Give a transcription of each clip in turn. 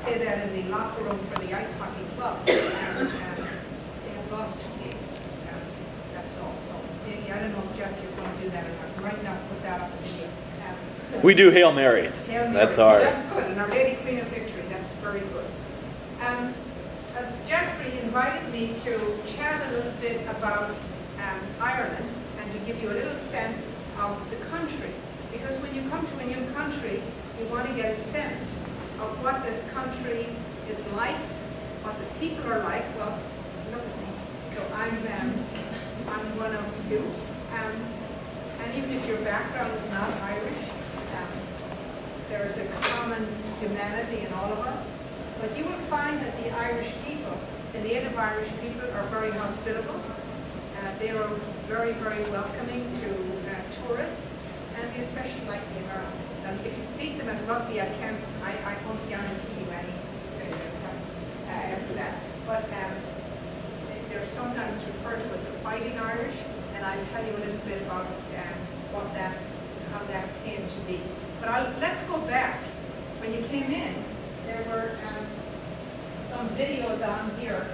say that in the locker room for the ice hockey club. They have lost 2 games this past season. That's all. So maybe, I don't know if Jeff, you're going to do that or not. You might not put that up in video. We do Hail Marys. Hail Marys. That's our. That's good. And Our Lady Queen of Victory. That's very good. As Jeffrey invited me to chat a little bit about Ireland and to give you a little sense of the country. Because when you come to a new country, you want to get a sense of what this country is like, what the people are like. Well, look at me. So I'm one of you. And even if your background is not Irish, there is a common humanity in all of us. But you will find that the Irish people, the native Irish people, are very hospitable. They are very, very welcoming to tourists, and they especially like the Americans. And if you beat them at rugby, I won't guarantee you anything after that. But they're sometimes referred to as the Fighting Irish, and I'll tell you a little bit about how that came to be. But let's go back. When you came in, there were some videos on here,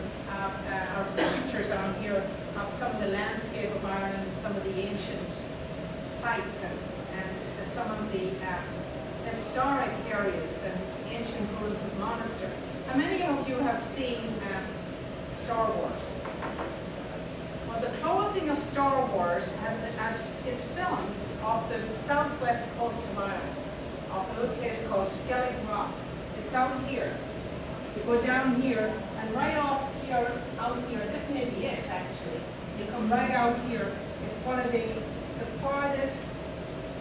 or pictures on here of some of the landscape of Ireland, some of the ancient sites, and some of the historic areas and ancient ruins of monasteries. How many of you have seen Star Wars? Well, the closing of Star Wars is filmed off the southwest coast of Ireland, off a little place called Skellig Rocks. It's out here. You go down here, and right off here, out here, this may be it actually. You come right out here. It's one of the farthest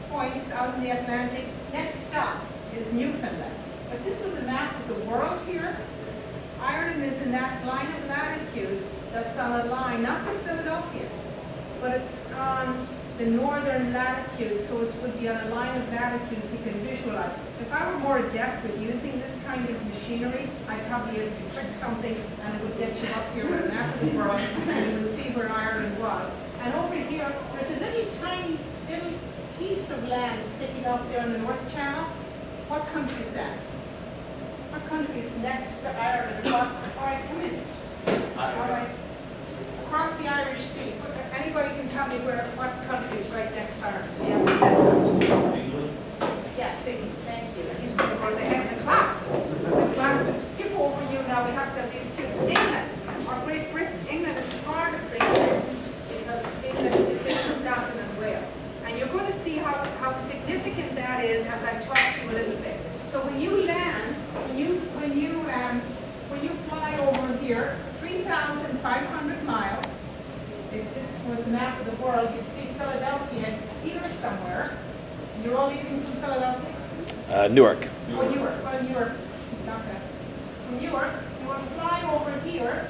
points out in the Atlantic. Next stop is Newfoundland. If this was a map of the world here, Ireland is in that line of latitude that's on a line, not with Philadelphia, but it's on the northern latitude, so it would be on a line of latitude if you can visualize. If I were more adept with using this kind of machinery, I'd probably have to click something and it would get you up here with a map of the world, and you would see where Ireland was. And over here, there's a little tiny little piece of land sticking out there in the North Channel. What country is that? What country is next to Ireland? All right, come in. All right. Across the Irish Sea. Anybody can tell me what country is right next to Ireland, so you have a sense of it. England? Yes, England. Thank you. And he's going to go to the head of the class. We're going to skip over you now. We have to have these students. England, or Great Britain. England is part of Great Britain because England is in Scotland and Wales. And you're going to see how significant that is as I talk to you a little bit. So when you land, when you fly over here, 3,500 miles. If this was the map of the world, you'd see Philadelphia here somewhere. You're all leaving from Philadelphia? Newark. Oh, Newark. Well, Newark, not that. From Newark, you will fly over here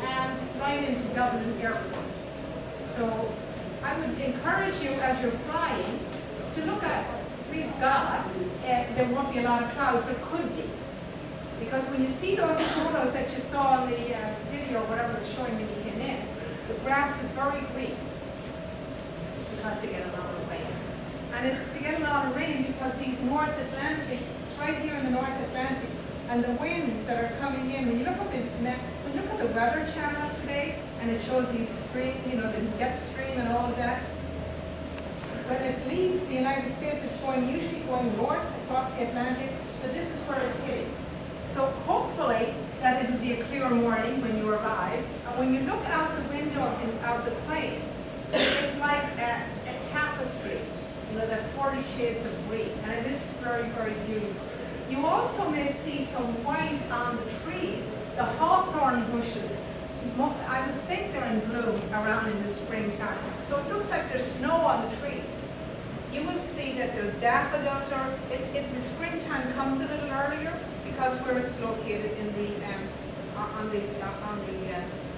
and right into Dublin Airport. So I would encourage you as you're flying to look at, please God, there won't be a lot of clouds. There could be. Because when you see those photos that you saw on the video, whatever was showing when you came in, the grass is very green because they get a lot of rain. And they get a lot of rain because these North Atlantic, it's right here in the North Atlantic, and the winds that are coming in. When you look at the Weather Channel today, and it shows these stream, the jet stream and all of that. When it leaves the United States, it's usually going north across the Atlantic. So this is where it's hitting. So hopefully that it'll be a clear morning when you arrive. And when you look out the window of the plane, it's like a tapestry, the 40 shades of green. And it is very, very beautiful. You also may see some white on the trees. The hawthorn bushes, I would think they're in bloom around in the springtime. So it looks like there's snow on the trees. You will see that the daffodils are, the springtime comes a little earlier because where it's located in on the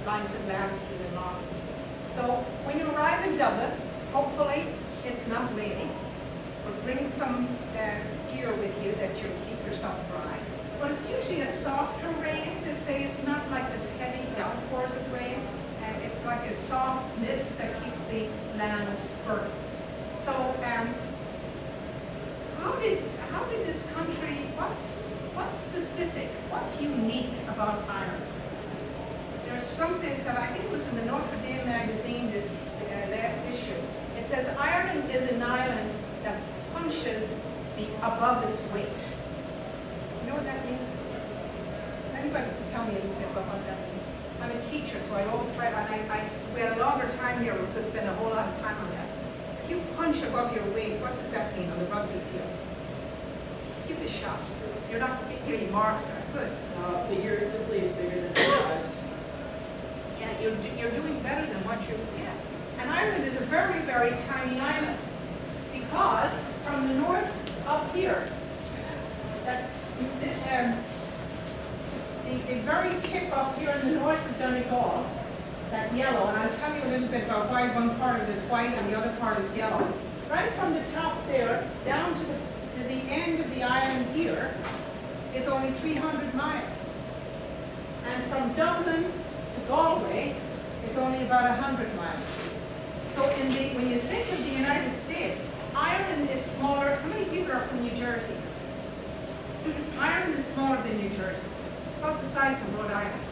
lines of latitude and longitude. So when you arrive in Dublin, hopefully it's not raining, but bring some gear with you that you'll keep yourself dry. But it's usually a softer rain. They say it's not like this heavy downpours of rain. It's like a soft mist that keeps the land fertile. So how did this country, what's specific, what's unique about Ireland? There's someplace that I think it was in the Notre Dame magazine, this last issue. It says Ireland is an island that punches above its weight. You know what that means? Anybody can tell me a little bit about what that means? I'm a teacher, so I always try, and if we had a longer time here, we could spend a whole lot of time on that. If you punch above your weight, what does that mean on the rugby field? Give it a shot. You're not getting marks on it. Good. Figuratively, it's bigger than your eyes. Yeah, you're doing better than what you're, yeah. And Ireland is a very, very tiny island because from the north up here, that, the very tip up here in the north of Donegal, that yellow, and I'll tell you a little bit about why one part of it is white and the other part is yellow. Right from the top there down to the end of the island here is only 300 miles. And from Dublin to Galway is only about 100 miles. So when you think of the United States, Ireland is smaller. How many people are from New Jersey? Ireland is smaller than New Jersey. It's about the size of Rhode Island.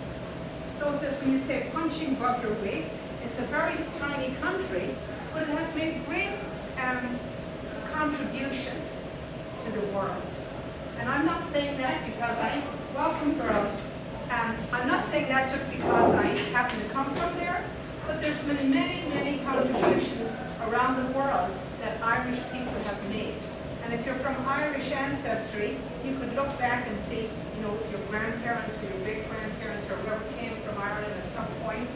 So when you say punching above your weight, it's a very tiny country, but it has made great contributions to the world. And I'm not saying that because welcome girls, I'm not saying that just because I happen to come from there, but there's been many, many contributions around the world that Irish people have made. And if you're from Irish ancestry, you could look back and see, if your grandparents or your great-grandparents or whoever came from Ireland at some point.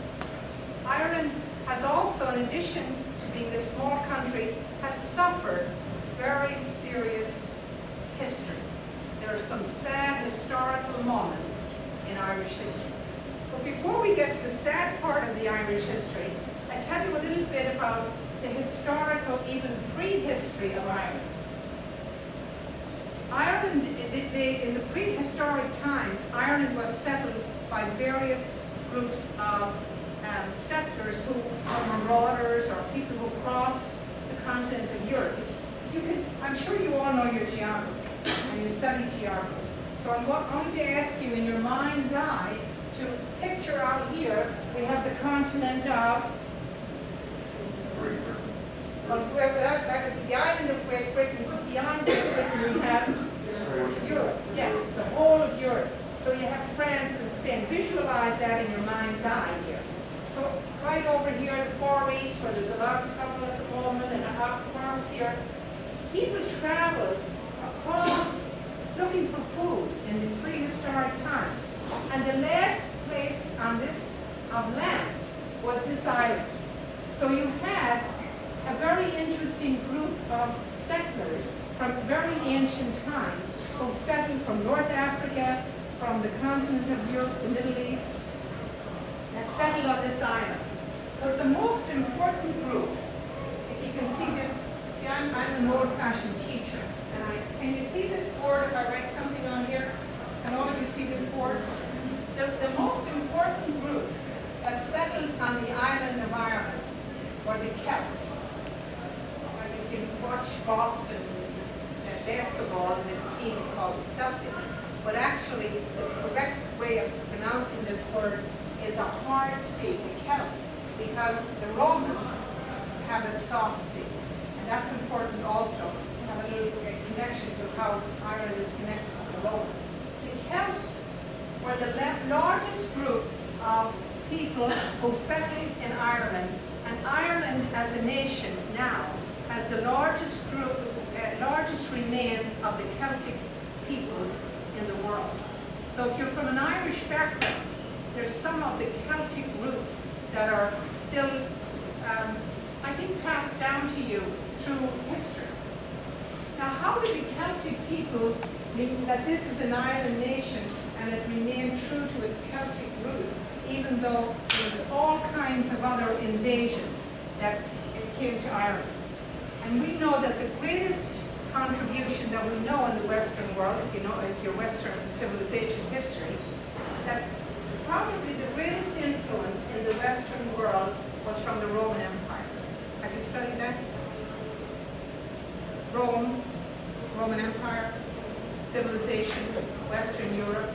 Ireland has also, in addition to being this small country, has suffered very serious history. There are some sad historical moments in Irish history. But before we get to the sad part of the Irish history, I tell you a little bit about the historical, even prehistory of Ireland. Ireland, in the prehistoric times, Ireland was settled by various groups of settlers who were marauders or people who crossed the continent of Europe. I'm sure you all know your geography, and you study geography. So I'm going to ask you in your mind's eye to picture out here, we have the continent of, the island of Great Britain, but beyond Great Britain we have Europe. Yes, the whole of Europe. So you have France and Spain. Visualize that in your mind's eye here. So right over here in the Far East, where there's a lot of trouble at the moment, and across here, people traveled across looking for food in the prehistoric times. And the last place on this of land was this island. So you had a very interesting group of settlers from very ancient times who settled from North Africa, from the continent of Europe, the Middle East, that settled on this island. But the most important group, if you can see this, I'm an old-fashioned teacher, and can you see this board if I write something on here? Can all of you see this board? The most important group that settled on the island of Ireland were the Celts. You can watch Boston basketball, and the team is called the Celtics. But actually, the correct way of pronouncing this word is a hard C, the Celts, because the Romans have a soft C. And that's important also to have a little connection to how Ireland is connected to the Romans. The Celts were the largest group of people who settled in Ireland, and Ireland as a nation now has the largest group, largest remains of the Celtic peoples in the world. So if you're from an Irish background, there's some of the Celtic roots that are still, I think, passed down to you through history. Now, how did the Celtic peoples, that this is an island nation and it remained true to its Celtic roots, even though there's all kinds of other invasions that came to Ireland? And we know that the greatest contribution that we know in the Western world, if you're Western civilization history, that probably the greatest influence in the Western world was from the Roman Empire. Have you studied that? Rome, Roman Empire, civilization, Western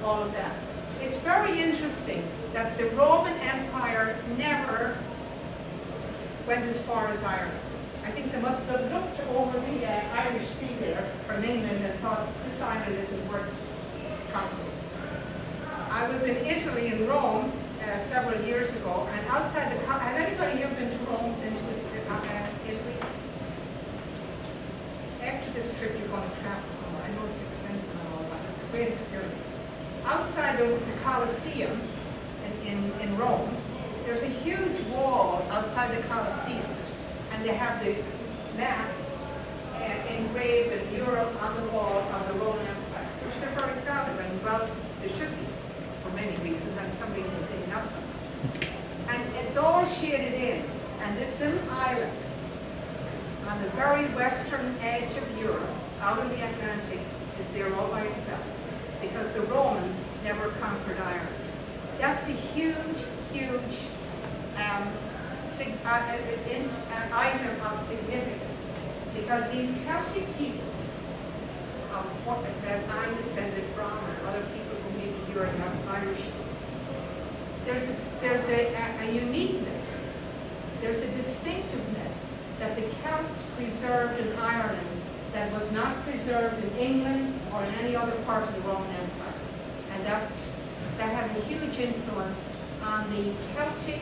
all of that. It's very interesting that the Roman Empire never went as far as Ireland. I think they must have looked over the Irish Sea there from England and thought, this island isn't worth conquering. I was in Italy, in Rome, several years ago, and outside the, has anybody here been to Rome, been to Italy? After this trip, you're going to travel somewhere. I know it's expensive and all that. It's a great experience. Outside the Colosseum in Rome, there's a huge wall outside the Colosseum, and they have the map engraved in Europe on the wall of the Roman Empire, which they're very proud of, and well, they should be, for many reasons, and some reasons maybe not so much. And it's all shaded in, and this little island on the very western edge of Europe, out in the Atlantic, is there all by itself, because the Romans never conquered Ireland. That's a huge, huge item of significance, because these Celtic peoples, of what that I'm descended from, and other people who maybe here have Irish, there's a uniqueness, there's a distinctiveness that the Celts preserved in Ireland that was not preserved in England or in any other part of the Roman Empire. And that had a huge influence on the Celtic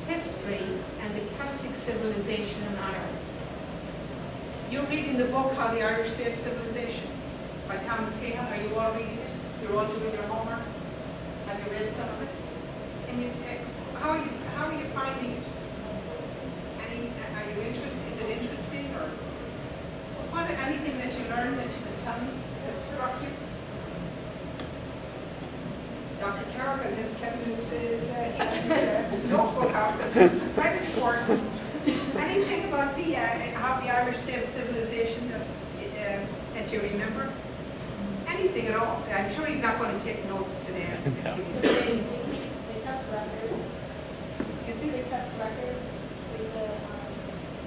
history and the Celtic civilization in Ireland. You're reading the book, How the Irish Saved Civilization, by Thomas Cahill. Are you all reading it? You're all doing your homework? Have you read some of it? Can you how are you finding it? Are you interested? Is it interesting, or anything that you learned that you can tell me that struck you? Dr. Kerrigan has kept his notebook out because this is a credit course. Anything about the how the Irish saved civilization that you remember? Anything at all? I'm sure he's not going to take notes today. No. They kept records. Excuse me? They kept records.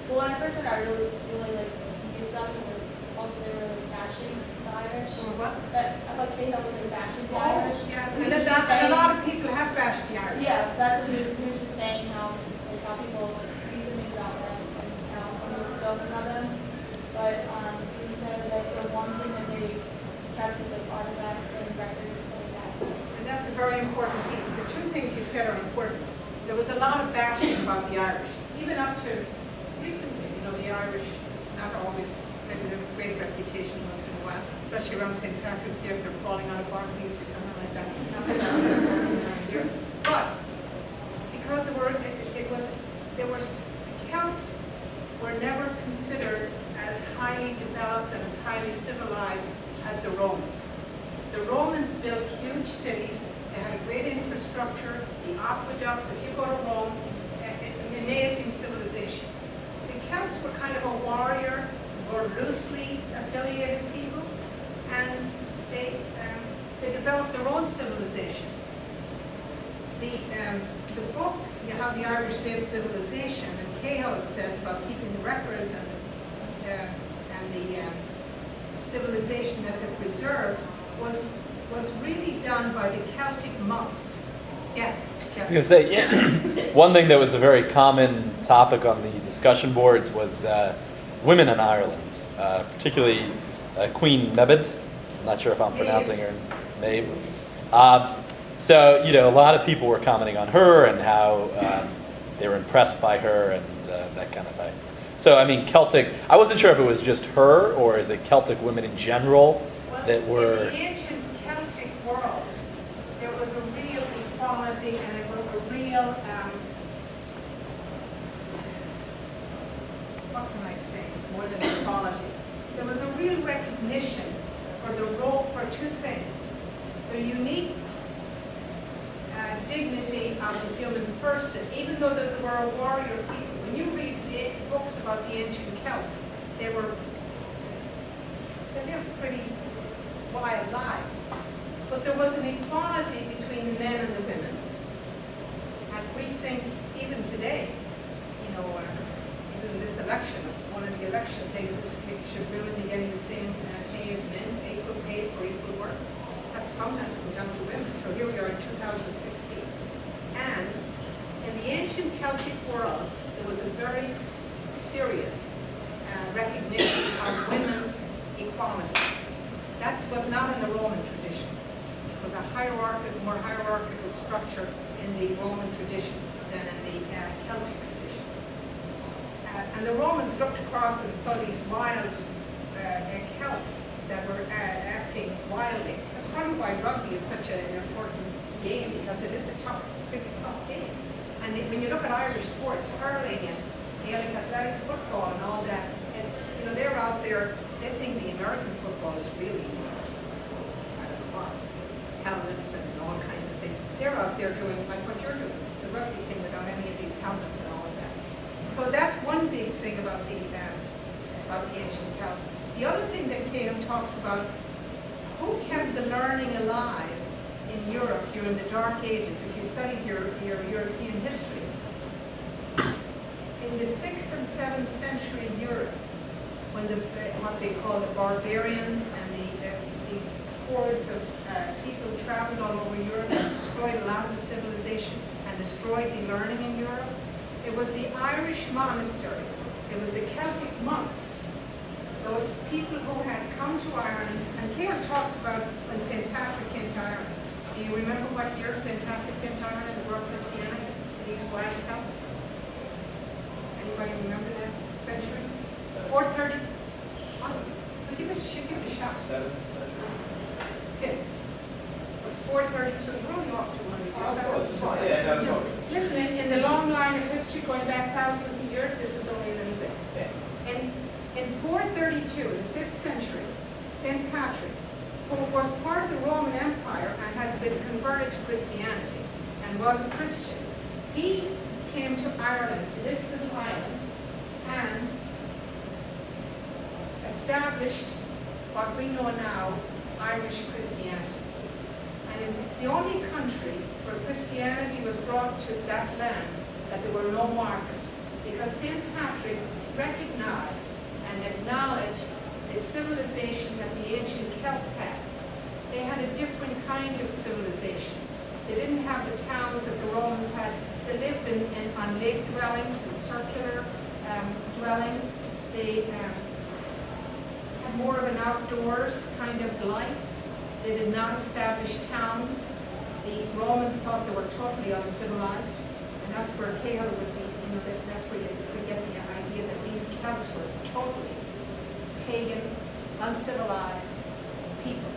Well, when I first heard I really like confused about it because they were like bashing the Irish. Or what? That I thought Cahill was like bashing the Irish. Yeah, He and was just a saying- lot of people have bashed the Irish. Yeah, that's what he was just saying how people used to think about them and how some of the stuff about them. But he said that the one thing that they kept was like artifacts and records and stuff like that. And that's a very important piece. The two things you said are important. There was a lot of bashing about the Irish, even up to recently. You know, the Irish is not always getting a great reputation once in a while, especially around St. Patrick's Day if they're falling out of barbecues or something like that. But because Celts were never considered as highly developed and as highly civilized as the Romans. The Romans built huge cities. They had a great infrastructure, the aqueducts. If you go to Rome, an amazing civilization. The Celts were kind of a warrior, or loosely affiliated people, and they developed their own civilization. The book, How the Irish Saved Civilization, and Cahill says about keeping the records and the civilization that they preserved was really done by the Celtic monks. Yes, Jeff? I was going to say, yeah. One thing that was a very common topic on the discussion boards was women in Ireland, particularly Queen Mebyd. I'm not sure if I'm pronouncing her name. So, you know, a lot of people were commenting on her and how they were impressed by her and that kind of thing. So, I mean, Celtic, I wasn't sure if it was just her or is it Celtic women in general that were... In the ancient Celtic world, there was a real equality and it was a real, what can I say, more than equality. There was a real recognition for the role, for two things. The unique dignity of the human person, even though that they were a warrior people. When you read the books about the ancient Celts, they lived pretty wild lives. But there was an equality between the men and the women. And we think, even today, you know, even in this election, one of the election things is should women be getting the same pay as men, equal pay for equal work? That's sometimes come down to women. So here we are in 2016. And in the ancient Celtic world, there was a very serious recognition of women's equality. That was not in the Roman tradition. It was a more hierarchical structure in the Roman tradition than in the Celtic tradition. And the Romans looked across and saw these wild Celts that were acting wildly. That's probably why rugby is such an important game, because it is a pretty tough game. And when you look at Irish sports, hurling and Gaelic athletic football and all that, it's, they're out there, they think the American football is really, I don't know what, helmets and all kinds of things. They're out there doing like what you're doing, the rugby thing, without any of these helmets and all of that. So that's one big thing about the ancient Celts. The other thing that Cahill talks about, who kept the learning alive in Europe during the Dark Ages, if you studied your European history. In the 6th and 7th century Europe, when what they call the barbarians and these hordes of people traveled all over Europe and destroyed a lot of the civilization and destroyed the learning in Europe, it was the Irish monasteries, it was the Celtic monks, those people who had come to Ireland, and Cahill talks about when St. Patrick came to Ireland. Do you remember what year St. Patrick came to Ireland and brought Christianity to these wild Celts? Anybody remember that century? 430? Should give it a shot. 7th century? 5th. It was 432. We're only off to one. Yeah, no, Listen, in the long line of history going back thousands of years, this is only a little bit. yeah. In 432, in the 5th century, St. Patrick, who was part of the Roman Empire and had been converted to Christianity and was a Christian, he came to Ireland, to this little island, and established what we know now, Irish Christianity. And it's the only country where Christianity was brought to that land that there were no martyrs, because St. Patrick recognized and acknowledged the civilization that the ancient Celts had. They had a different kind of civilization. They didn't have the towns that the Romans had. They lived on lake dwellings and circular dwellings. They had more of an outdoors kind of life. They did not establish towns. The Romans thought they were totally uncivilized, and that's where Cahill would be, that's where you could get the idea that these Celts were totally pagan, uncivilized people.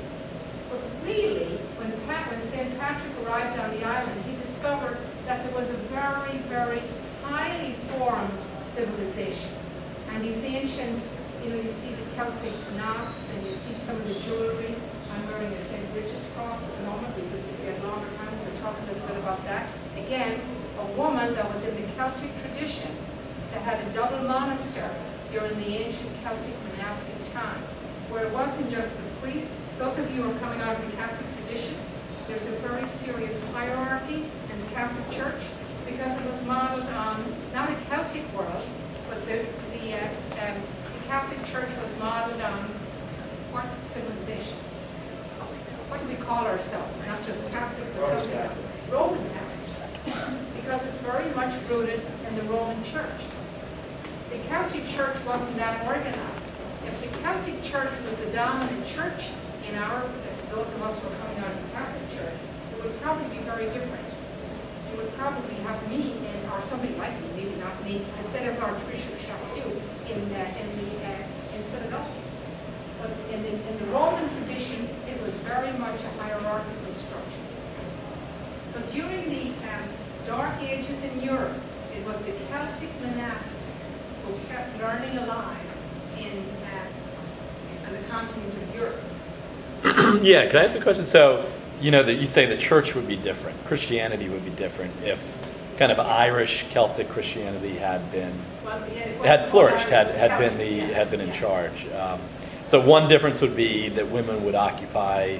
But really, when St. Patrick arrived on the island, he discovered that there was a very, very highly formed civilization. And these ancient, you see the Celtic knots, and you see some of the jewelry. I'm wearing a St. Bridget's cross at the moment, because if you had longer time, we'll talk a little bit about that. Again, a woman that was in the Celtic tradition that had a double monastery during the ancient Celtic monastic time, where it wasn't just the priests. Those of you who are coming out of the Catholic tradition, there's a very serious hierarchy in the Catholic Church, because it was modeled on, not a Celtic world, but the Catholic Church was modeled on what civilization? What do we call ourselves? Not just Catholic, but something else. Roman Catholic. Because it's very much rooted in the Roman Church. The Celtic Church wasn't that organized. If the Celtic Church was the dominant church in those of us who are coming out of the Catholic Church, it would probably be very different. You would probably have me, or somebody like me, maybe not me, instead of Archbishop Chaput in Philadelphia. But in the Roman tradition, it was very much a hierarchical structure. So during the Dark Ages in Europe, it was the Celtic monastics who kept learning alive in the continent of Europe. Yeah, can I ask a question? So, that you say the church would be different, Christianity would be different if kind of Irish Celtic Christianity had flourished, had been in charge. So one difference would be that women would occupy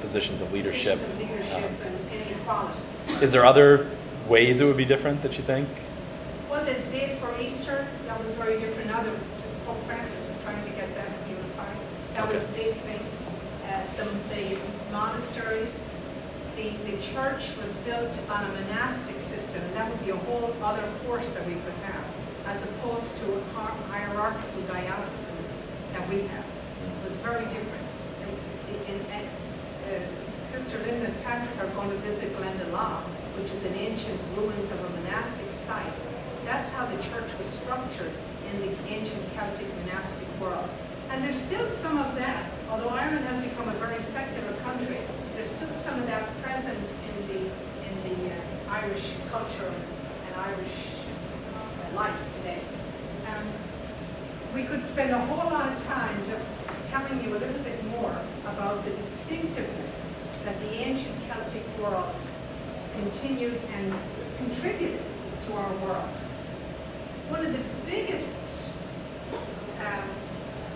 positions of leadership. Positions of leadership and equality. Is there other ways it would be different that you think? Well, the date for Easter, that was very different. Now Pope Francis is trying to get that unified. That was a big thing. The monasteries. The church was built on a monastic system, and that would be a whole other course that we could have, as opposed to a hierarchical diocesan that we have. It was very different. Sister Linda and Patrick are going to visit Glendalough, which is an ancient ruins of a monastic site. That's how the church was structured in the ancient Celtic monastic world. And there's still some of that, although Ireland has become a very secular country, there's still some of that present in the Irish culture and Irish life today. We could spend a whole lot of time just telling you a little bit more about the distinctiveness that the ancient Celtic world continued and contributed to our world. One of the biggest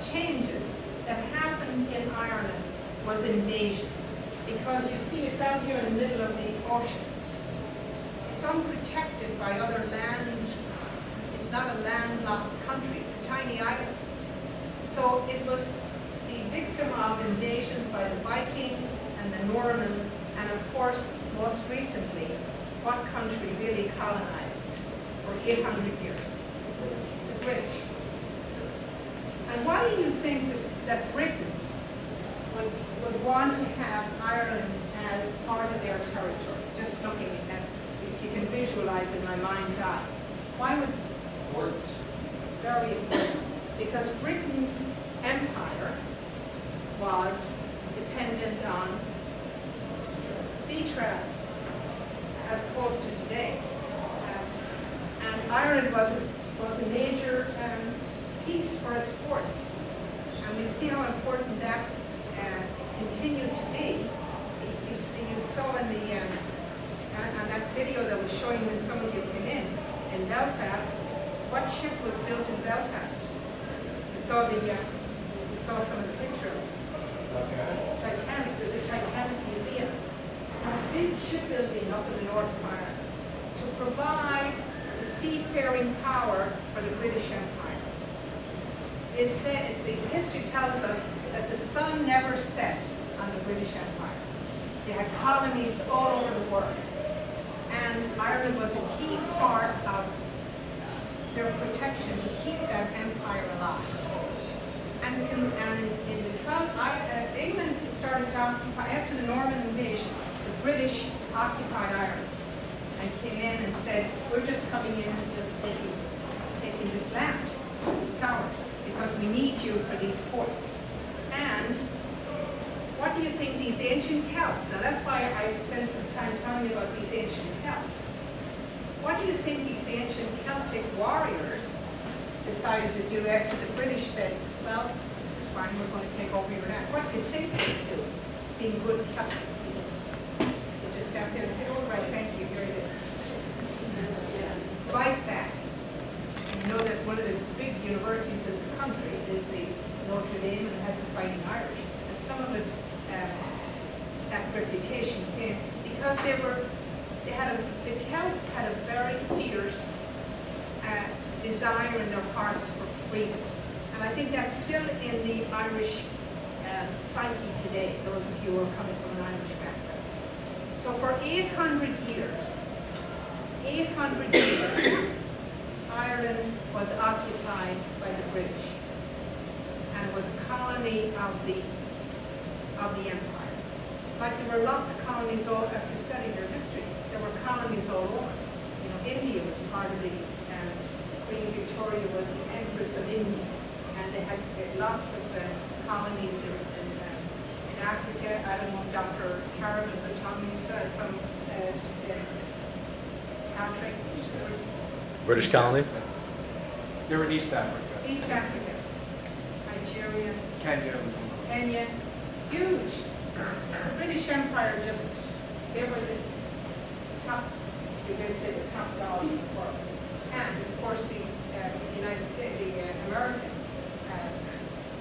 changes that happened in Ireland was invasions, because you see it's out here in the middle of the ocean. It's unprotected by other lands. It's not a landlocked country, it's a tiny island. So it was the victim of invasions by the Vikings and the Normans, and of course, most recently, what country really colonized for 800 years? The British. And why do you think that Britain would want to have Ireland as part of their territory? Just looking at that, if you can visualize in my mind's eye. Why would Words. very important? Because Britain's empire was dependent on sea travel, as opposed to today. And Ireland was a major piece for its ports. And we see how important that continued to be. You saw in the on that video that was showing when some of you came in Belfast, what ship was built in Belfast? You saw some of the picture of it. Titanic. There's a Titanic museum. A big shipbuilding up in the north of Ireland to provide the seafaring power for the British Empire. They said, the history tells us that the sun never set on the British Empire. They had colonies all over the world. And Ireland was a key part of their protection to keep that empire alive. And in the 12th, England started to occupy, after the Norman invasion, the British occupied Ireland and came in and said, we're just coming in and just taking this land. It's ours, because we need you for these ports. And what do you think these ancient Celts, now that's why I spent some time telling you about these ancient Celts. What do you think these ancient Celtic warriors decided to do after the British said, well, this is fine, we're going to take over your land? What do you think they would do, being good Celtic people? They just sat there and said, all right, thank you, here it is. Fight back. You know that one of the big universities in the country is the Notre Dame, and it has the Fighting Irish. And some of it, that reputation came because the Celts had a very fierce desire in their hearts for freedom. And I think that's still in the Irish psyche today, those of you who are coming from an Irish background. So for 800 years, Ireland was occupied by the British and was a colony of the empire. Like there were lots of colonies all, if you study their history, there were colonies all over. You know, India was part of the, Queen Victoria was the Empress of India, and they had lots of colonies in Africa. I don't know if Dr. Karen could tell me some, Patrick. British colonies? They were in East Africa. East Africa, Nigeria, Kenya was one of them. Kenya, huge. The British Empire they were the top, if you could say the top dogs in the world. And of course the United States, the American,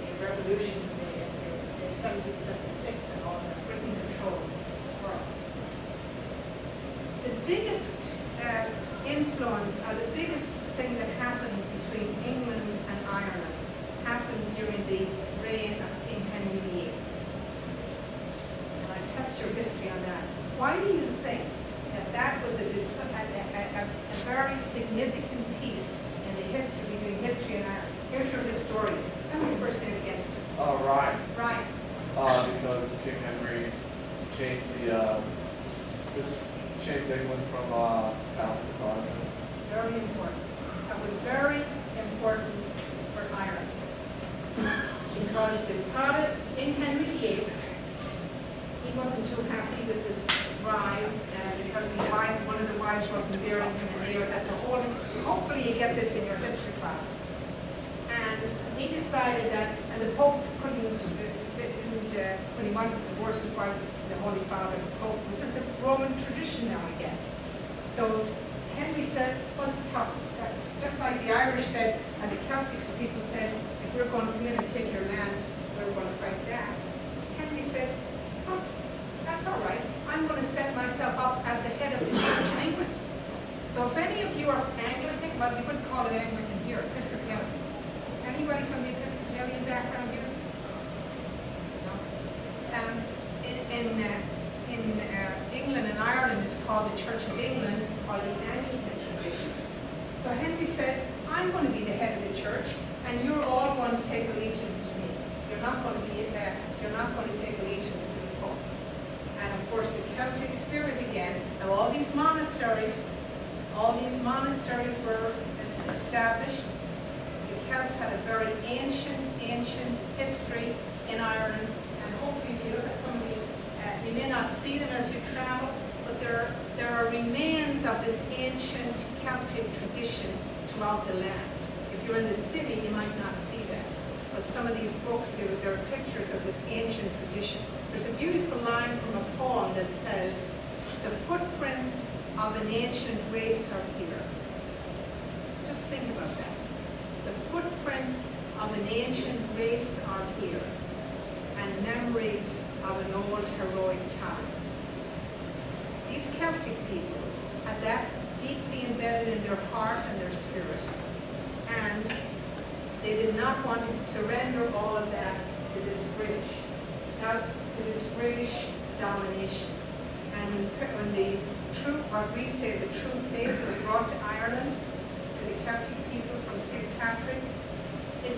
the revolution, in 1776 and all that, Britain controlled the world. The biggest influence, the biggest thing that happened between England and Ireland happened during the reign of King Henry VIII. And I'll your history on that. Why do you think that that was a very significant piece in the history, between history and art? Here's your historian. Tell me your first name again. Ryan. Ryan. Because King Henry changed changed England from Catholic to Protestant. Very important. That was very important for Ireland. Because the Protestant, King Henry VIII, he wasn't too happy with his wives, and because one of the wives wasn't bearing him an heir. That's a whole, hopefully you get this in your history class. And he decided that, and the Pope when he wanted to divorce his wife, the Holy Father, the Pope, this is the Roman tradition now again. So Henry says, well, tough. That's just like the Irish said, and the Celtics people said, if we're going to come in and take your land, we're going to fight back. Henry said, oh, that's all right. I'm going to set myself up as the head of the Church in England. So if any of you are Anglican, well, we wouldn't call it Anglican here, Episcopalian. Anybody from the Episcopalian background here? In England and Ireland, it's called the Church of England or the Anglican tradition. So Henry says, I'm going to be the head of the church, and you're all going to take allegiance to me. You're not going to take allegiance to the Pope. And of course, the Celtic spirit again. Now, all these monasteries were established. The Celts had a very ancient history in Ireland. And hopefully, if you look at some of these, you may not see them as you travel, but there are remains of this ancient Celtic tradition throughout the land. If you're in the city, you might not see that. But some of these books, there are pictures of this ancient tradition. There's a beautiful line from a poem that says, the footprints of an ancient race are here. Just think about that. The footprints of an ancient race are here, and memories of an old heroic time. These Celtic people had that deeply embedded in their heart and their spirit. And they did not want to surrender all of that to this British domination. And when the true, what we say the true faith was brought to Ireland, to the Celtic people from St. Patrick, it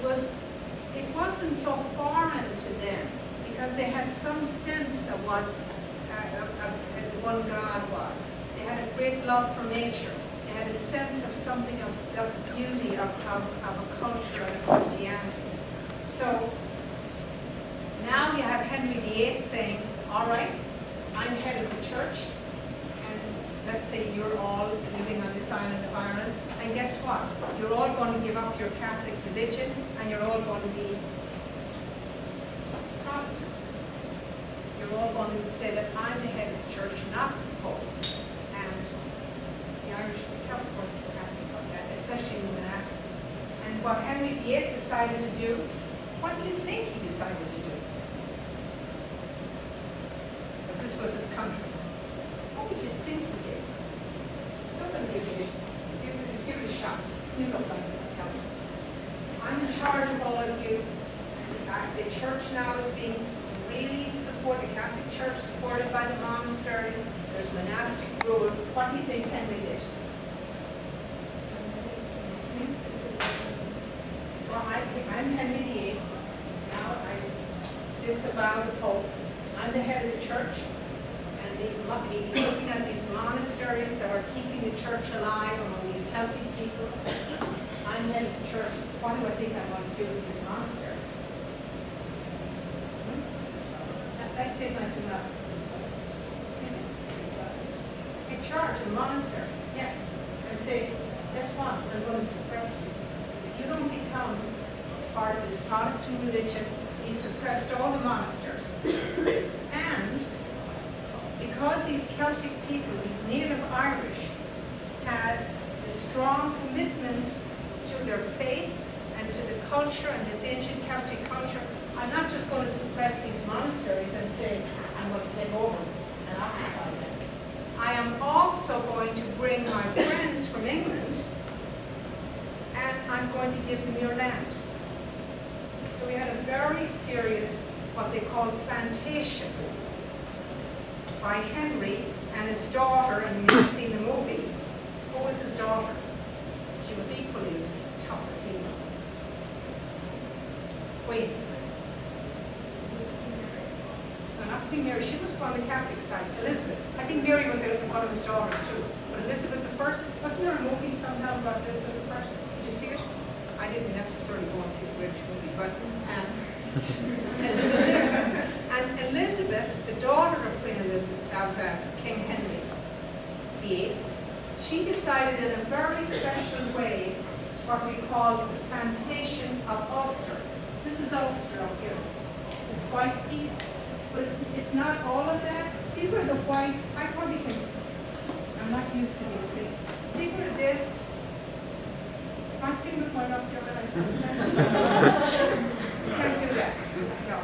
wasn't so foreign to them, because they had some sense of what the one God was. They had a great love for nature. They had a sense of something of the beauty of a culture and a Christianity. So now you have Henry VIII saying, all right, I'm head of the church, and let's say you're all living on this island of Ireland, and guess what? You're all going to give up your Catholic religion, and you're all going to be Protestant. You're all going to say that I'm the head of the church, not the Pope. And the Irish, the Celts weren't too happy about that, especially in the monastic. And what Henry VIII decided to do, what do you think he decided to do? Because this was his country. What would you think he did? Somebody give it a shot. You look like it, tell me. I'm in charge of all of you. The church now is being really supported, the Catholic Church supported by the monasteries. There's monastic rule. What do you think Henry did? Well, I'm Henry VIII. Now I disavow the Pope. I'm the head of the church. And he's looking at these monasteries that are keeping the church alive among these Celtic people. I'm head of the church. What do I think I'm going to do with these monasteries? Let's say myself up. Excuse me? Take charge of the monastery. Yeah. And say, guess what? I'm going to suppress you. If you don't become part of this Protestant religion, he suppressed all the monasteries. And because these Celtic people, these native Irish, had a strong commitment to their faith and to the culture and this ancient Celtic culture, I'm not just going to suppress these monasteries and say, I'm going to take over and occupy them. I am also going to bring my friends from England, and I'm going to give them your land. So we had a very serious, what they call plantation. by Henry and his daughter, and you've seen the movie. Who was his daughter? She was equally as tough as he was. Queen. No, not Queen Mary. She was on the Catholic side. Elizabeth. I think Mary was one of his daughters too. But Elizabeth I, wasn't there a movie sometime about Elizabeth I? Did you see it? I didn't necessarily go and see the British movie, but and Elizabeth, the daughter of Queen Elizabeth, of King Henry VIII, she decided in a very special way what we call the plantation of Ulster. This is Ulster up here, this white piece, but it's not all of that. See where the white, I probably can, I'm not used to these things. See where this, is my finger going up here when I can't do that, no.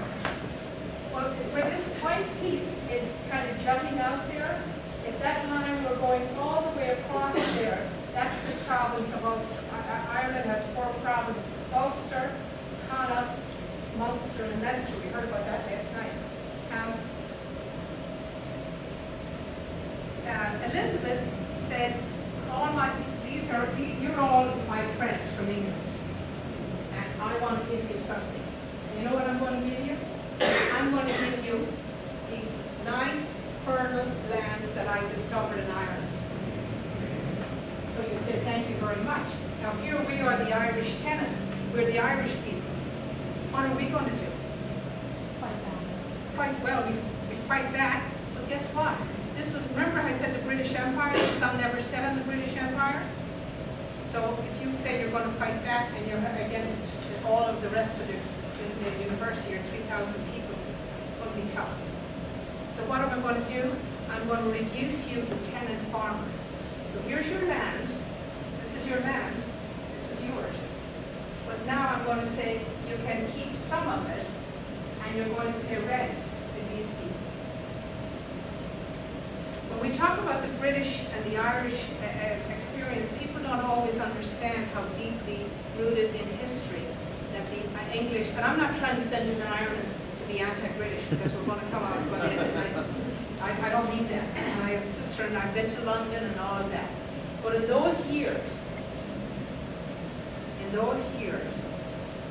Well, where this white piece is kind of jutting out there, if that line were going all the way across there, that's the province of Ulster. Ireland has 4 provinces: Ulster, Connaught, Munster, and Leinster. We heard about that last night. Elizabeth said, you're all my friends from England, and I want to give you something. And you know what I'm going to give you? I'm going to give you these nice, fertile lands that I discovered in Ireland. So you said, thank you very much. Now here we are, the Irish tenants. We're the Irish people. What are we going to do? Well, we fight back, but guess what? This was, remember I said the British Empire, the sun never set on the British Empire? So if you say you're going to fight back and you're against all of the rest of the university, or 3,000 people, it's going to be tough. So what am I going to do? I'm going to reduce you to tenant farmers. So here's your land, this is your land, this is yours. But now I'm going to say you can keep some of it, and you're going to pay rent to these people. When we talk about the British and the Irish experience, people don't always understand how deeply rooted in history that the English, and I'm not trying to send you to Ireland to be anti-British, because we're going to come out by the end of the 90s. I don't mean that. And I have a sister, and I've been to London and all of that. But in those years,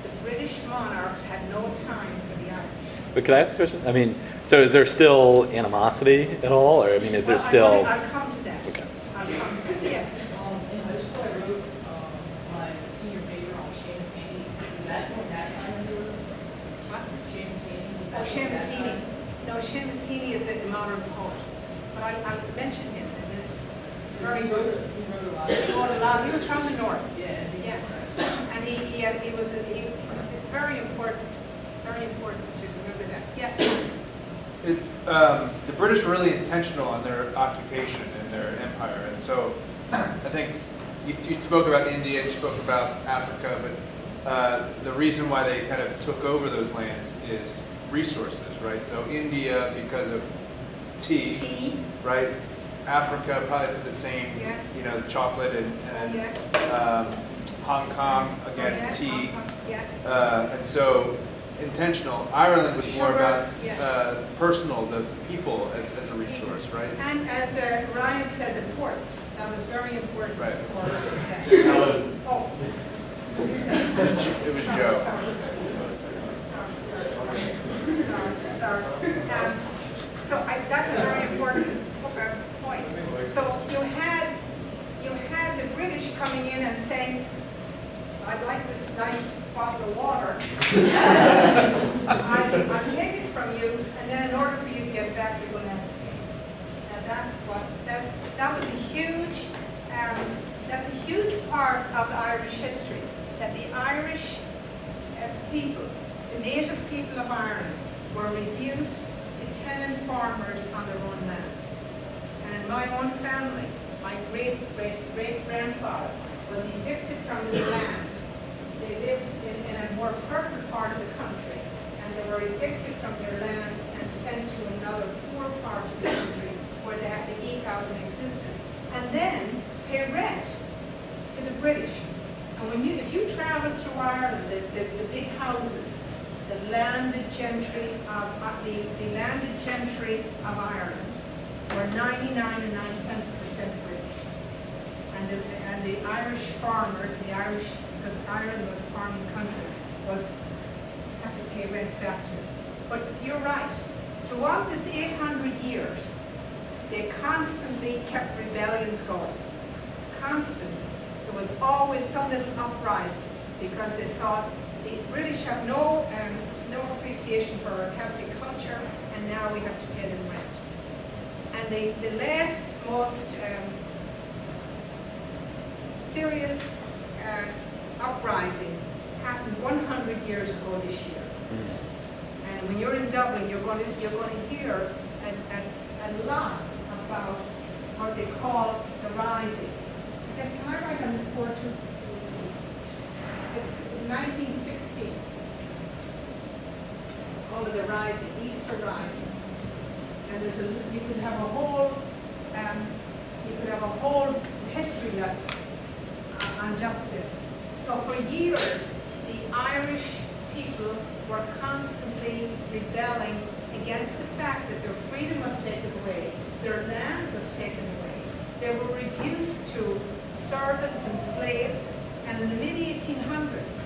the British monarchs had no time for the Irish. But could I ask a question? I mean, so is there still animosity at all, or I mean, is there still? I'll come to that. Okay. I'll come to that. Yes. In high school, I wrote my senior paper on Seamus Heaney. Is that what that time you were? What? Seamus Heaney? Oh, Seamus Heaney. No, Seamus Heaney is a modern poet. But I'll mention him in a minute. Very good. He wrote a lot. He wrote a lot. He was from the north. Yeah. Yeah. And he was very important to remember that. Yes. The British were really intentional in their occupation and their empire, and so I think you spoke about India, you spoke about Africa, but the reason why they kind of took over those lands is resources, right? So India because of tea. Right? Africa probably for the same, Yeah. chocolate and Yeah. Hong Kong again, Yeah. tea. Hong Kong, yeah. And so intentional. Ireland was more Sugar, about yeah. personal, the people as a resource, right? And as Ryan said, the ports. That was very important Right. for that. That was, Oh. You said it. It was Sorry, Joe. Sorry. So that's a very important point. So you had the British coming in and saying, I'd like this nice bottle of water. I'll take it from you, and then in order for you to get back, you're going to have to pay. And that was a huge, that's a huge part of Irish history, that the Irish people, the native people of Ireland, were reduced to tenant farmers on their own land. And in my own family, my great-great-great-grandfather was evicted from his land. They lived in a more fertile part of the country, and they were evicted from their land and sent to another poor part of the country where they had to eke out an existence, and then pay rent to the British. And if you travel through Ireland, the big houses, the landed gentry of Ireland 99 and 9/10% British. And the Irish farmers, because Ireland was a farming country, had to pay rent back to it. But you're right, throughout this 800 years, they constantly kept rebellions going. Constantly. There was always some little uprising because they thought the British have no appreciation for our Celtic culture, and now we have to pay them rent. And the last most serious uprising happened 100 years ago this year. And when you're in Dublin, you're going to hear a lot about what they call the rising. I guess, can I write on this board too? It's 1916. Called it the rising, Easter Rising. And you could have a whole history lesson on just this. So for years, the Irish people were constantly rebelling against the fact that their freedom was taken away, their land was taken away. They were reduced to servants and slaves, and in the mid-1800s,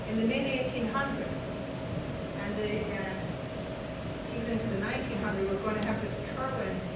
and even into the 1900s, we're going to have this current